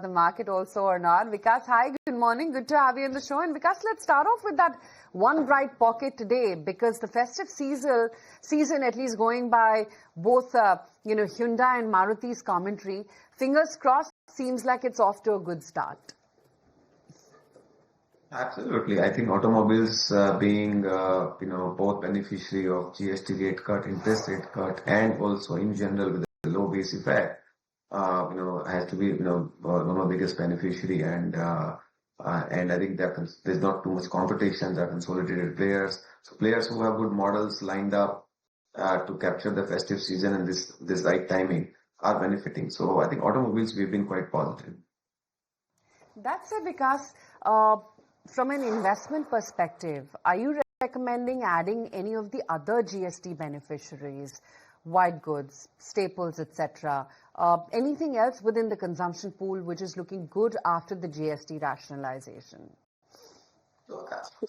the market also or not. Vikas, hi, good morning. Good to have you on the show. And Vikas, let's start off with that one bright pocket today, because the festive season, at least going by both, Hyundai and Maruti's commentary, fingers crossed, seems like it's off to a good start. Absolutely. I think automobiles being, both beneficiary of GST rate cut, interest rate cut, and also in general with the low base effect, has to be, one of the biggest beneficiary. And I think that there's not too much competition. There are consolidated players. So players who have good models lined up to capture the festive season and this right timing are benefiting. So I think automobiles, we've been quite positive. That's it, Vikas. From an investment perspective, are you recommending adding any of the other GST beneficiaries, white goods, staples, etc.? Anything else within the consumption pool which is looking good after the GST rationalization? So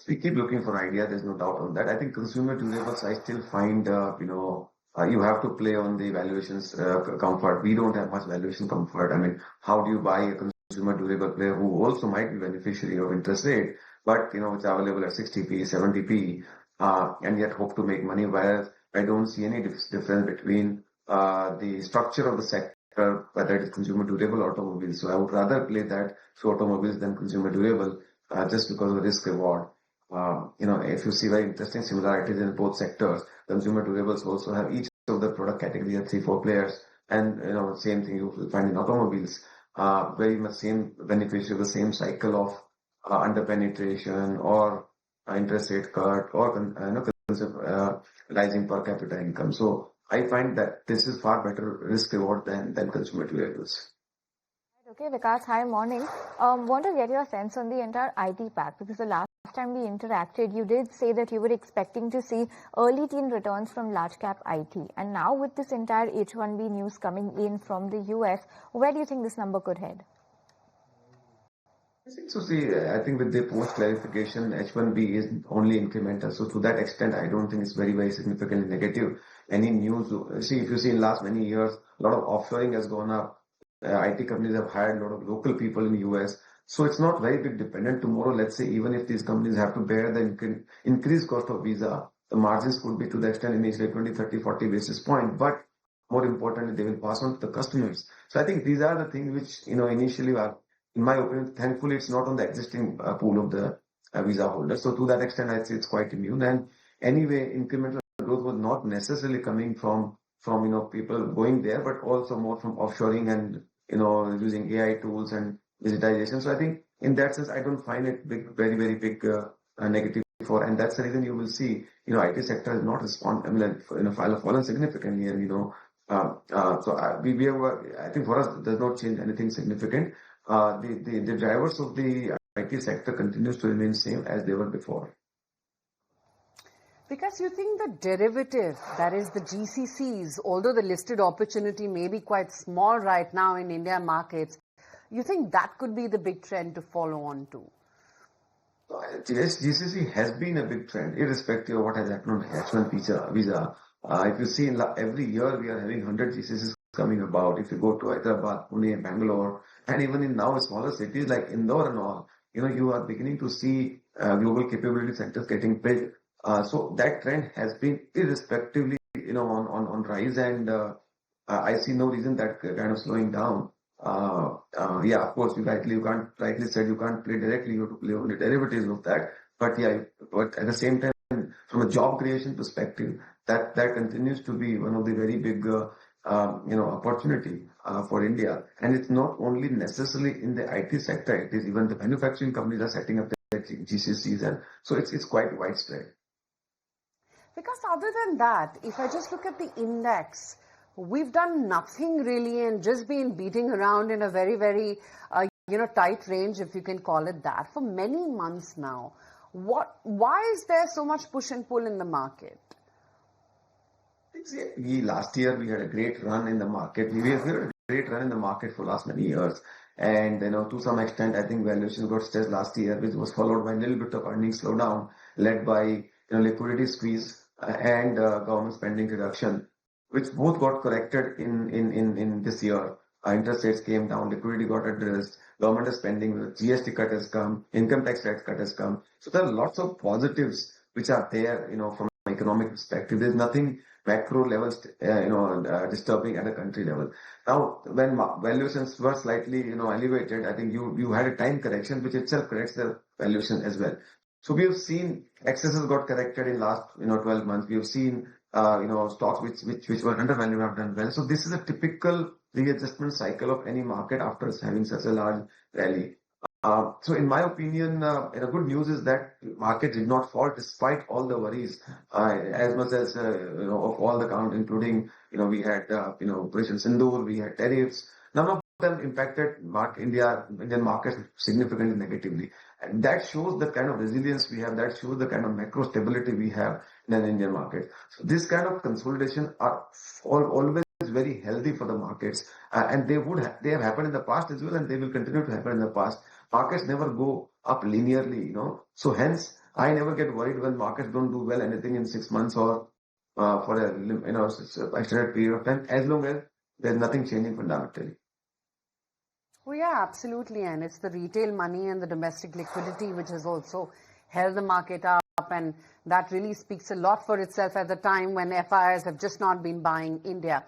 we keep looking for ideas. There's no doubt on that. I think consumer durables, I still find, you have to play on the valuations comfort. We don't have much valuation comfort. I mean, how do you buy a consumer durable player who also might be beneficiary of interest rate, but it's available at 60p, 70p, and yet hope to make money? Whereas I don't see any difference between the structure of the sector, whether it is consumer durable or automobiles. So I would rather play that through automobiles than consumer durable, just because of the risk reward. If you see very interesting similarities in both sectors, consumer durables also have each of the product category at 3-4 players, and same thing you will find in automobiles. Very much same beneficiary of the same cycle of under penetration or interest rate cut or rising per capita income. So I find that this is far better risk reward than consumer durables. Okay, Vikas, hi, morning. Want to get your sense on the entire IT pack, because the last time we interacted, you did say that you were expecting to see early teen returns from large cap IT. And now with this entire H1B news coming in from the US, where do you think this number could head? So see, I think with the post clarification, H1B is only incremental. So to that extent, I don't think it's very, very significantly negative. Any news, see, if you see in last many years, a lot of offshoring has gone up. IT companies have hired a lot of local people in the US. So it's not very big dependent. Tomorrow, let's say, even if these companies have to bear the increased cost of visa, the margins could be to the extent initially 20, 30, 40 basis points. But more importantly, they will pass on to the customers. So I think these are the things which, initially are, in my opinion, thankfully, it's not on the existing pool of the visa holders. So to that extent, I'd say it's quite immune. And anyway, incremental growth was not necessarily coming from people going there, but also more from offshoring and, using AI tools and digitization. So I think in that sense, I don't find it very, very big negative for, and that's the reason you will see, IT sector has not fallen significantly. And, I think for us, it does not change anything significant. The drivers of the IT sector continues to remain same as they were before. Because you think the derivative, that is the GCCs, although the listed opportunity may be quite small right now in India markets, you think that could be the big trend to follow on to? Yes, GCC has been a big trend, irrespective of what has happened on H1 visa. If you see every year, we are having 100 GCCs coming about. If you go to Hyderabad, Pune, Bangalore, and even in now smaller cities like Indore and all, you are beginning to see global capability centers getting built. So that trend has been irrespectively, on rise, and I see no reason that kind of slowing down. Of course, you rightly said you can't play directly, you have to play on the derivatives of that. But at the same time, from a job creation perspective, that continues to be one of the very big, opportunity for India. And it's not only necessarily in the IT sector; it is even the manufacturing companies are setting up their GCCs, and so it's quite widespread. Because other than that, if I just look at the index, we've done nothing really and just been beating around in a very, very, tight range, if you can call it that, for many months now. Why is there so much push and pull in the market? Last year we had a great run in the market. We had a great run in the market for last many years. And, to some extent, I think valuations got stressed last year, which was followed by a little bit of earnings slowdown, led by, liquidity squeeze and government spending reduction, which both got corrected in this year. Interest rates came down, liquidity got addressed, government is spending, the GST cut has come, income tax rate cut has come. So there are lots of positives which are there, from an economic perspective. There's nothing macro levels, disturbing at a country level. Now, when valuations were slightly, elevated, I think you had a time correction, which itself corrects the valuation as well. So we have seen excesses got corrected in last, 12 months. We have seen, stocks which were undervalued have done well. So this is a typical readjustment cycle of any market after having such a large rally. So in my opinion, the good news is that market did not fall despite all the worries, as much as, of all the count, including, we had, Operation Sindoor, we had tariffs. None of them impacted Indian markets significantly negatively. And that shows the kind of resilience we have, that shows the kind of macro stability we have in an Indian market. So this kind of consolidation are always very healthy for the markets, and they have happened in the past as well, and they will continue to happen in the past. Markets never go up linearly, So hence, I never get worried when markets don't do well anything in 6 months or for a extended period of time, as long as there's nothing changing fundamentally. Well, yeah, absolutely. And it's the retail money and the domestic liquidity which has also held the market up. And that really speaks a lot for itself at the time when FIIs have just not been buying India.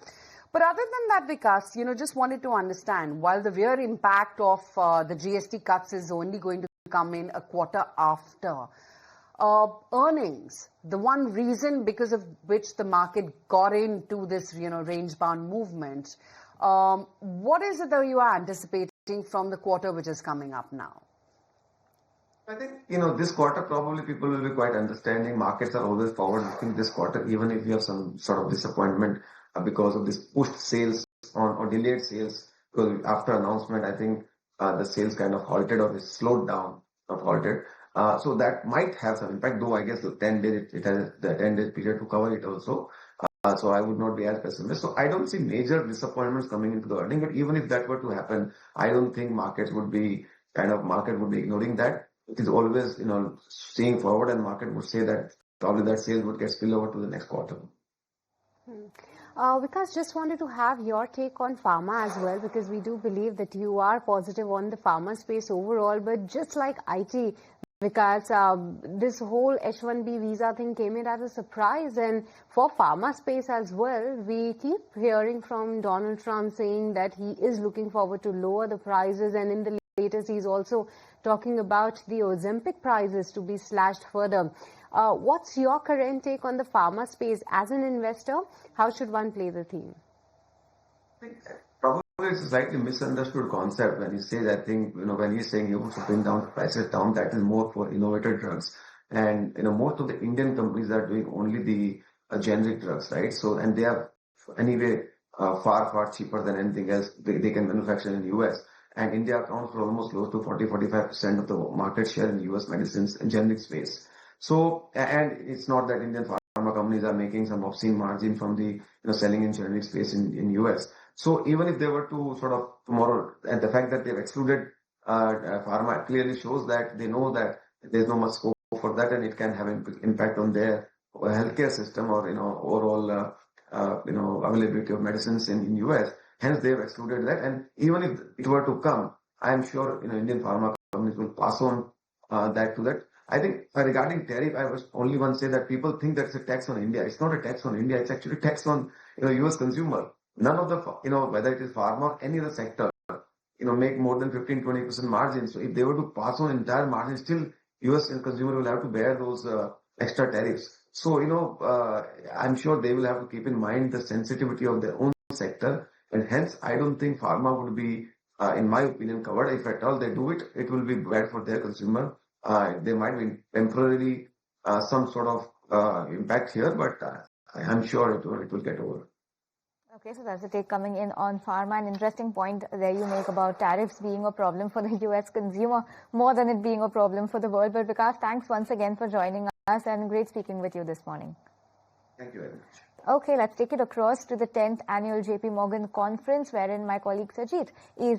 But other than that, Vikas, just wanted to understand, while the real impact of the GST cuts is only going to come in a quarter after, earnings, the one reason because of which the market got into this, range-bound movement, what is it that you are anticipating from the quarter which is coming up now? I think, this quarter probably people will be quite understanding. Markets are always forward looking this quarter, even if you have some sort of disappointment because of this pushed sales or delayed sales. Because after announcement, I think the sales kind of halted or slowed down, not halted. So that might have some impact, though I guess the 10 days, it has the 10 days period to cover it also. So I would not be as pessimist. So I don't see major disappointments coming into the earning, but even if that were to happen, I don't think market would be ignoring that. It is always, seeing forward, and market would say that probably that sales would get spill over to the next quarter. Vikas, just wanted to have your take on pharma as well, because we do believe that you are positive on the pharma space overall, but just like IT, Vikas, this whole H-1B visa thing came in as a surprise, and for pharma space as well, we keep hearing from Donald Trump saying that he is looking forward to lower the prices, and in the latest he's also talking about the Ozempic prices to be slashed further. What's your current take on the pharma space as an investor? How should one play the theme? Probably it's a slightly misunderstood concept when he says, I think, when he's saying he wants to bring down the prices down, that is more for innovative drugs. And, most of the Indian companies are doing only the generic drugs, right? So, and they are anyway far, far cheaper than anything else they can manufacture in the US. And India accounts for almost close to 40-45% of the market share in the US medicines and generic space. So, and it's not that Indian pharma companies are making some obscene margin from the selling in generic space in US. So even if they were to sort of tomorrow, and the fact that they've excluded pharma clearly shows that they know that there's no much scope for that, and it can have an impact on their healthcare system or overall availability of medicines in US. Hence, they have excluded that. And even if it were to come, I am sure Indian pharma companies will pass on that to that. I think regarding tariff, I was only one say that people think that it's a tax on India. It's not a tax on India. It's actually a tax on US consumer. None of the whether it is pharma or any other sector make more than 15-20% margins. So if they were to pass on entire margin, still US consumer will have to bear those extra tariffs. So I'm sure they will have to keep in mind the sensitivity of their own sector. And hence, I don't think pharma would be, in my opinion, covered. If at all they do it, it will be bad for their consumer. There might be temporarily some sort of impact here, but I'm sure it will get over. Okay, so that's the take coming in on pharma. An interesting point there you make about tariffs being a problem for the US consumer more than it being a problem for the world. But Vikas, thanks once again for joining us, and great speaking with you this morning. Thank you very much. Okay, let's take it across to the 10th annual JP Morgan conference, wherein my colleague Sajid is